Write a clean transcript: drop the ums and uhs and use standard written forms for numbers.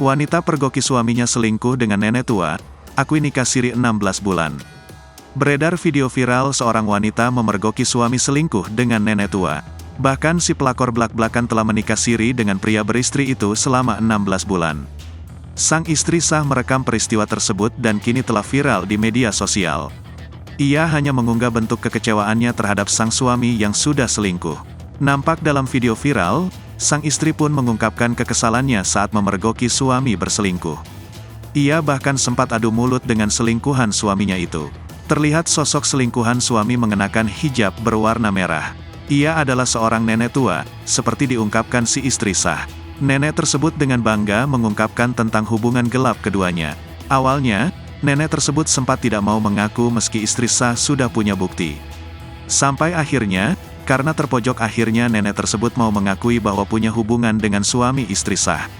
Wanita pergoki suaminya selingkuh dengan nenek tua, akui nikah siri 16 bulan. Beredar video viral seorang wanita memergoki suami selingkuh dengan nenek tua. Bahkan si pelakor blak-blakan telah menikah siri dengan pria beristri itu selama 16 bulan. Sang istri sah merekam peristiwa tersebut dan kini telah viral di media sosial. Ia hanya mengunggah bentuk kekecewaannya terhadap sang suami yang sudah selingkuh. Nampak dalam video viral, sang istri pun mengungkapkan kekesalannya saat memergoki suami berselingkuh. Ia bahkan sempat adu mulut dengan selingkuhan suaminya itu. Terlihat sosok selingkuhan suami mengenakan hijab berwarna merah. Ia adalah seorang nenek tua, seperti diungkapkan si istri sah. Nenek tersebut dengan bangga mengungkapkan tentang hubungan gelap keduanya. Awalnya, nenek tersebut sempat tidak mau mengaku meski istri sah sudah punya bukti. Sampai akhirnya, karena terpojok akhirnya nenek tersebut mau mengakui bahwa punya hubungan dengan suami istri sah.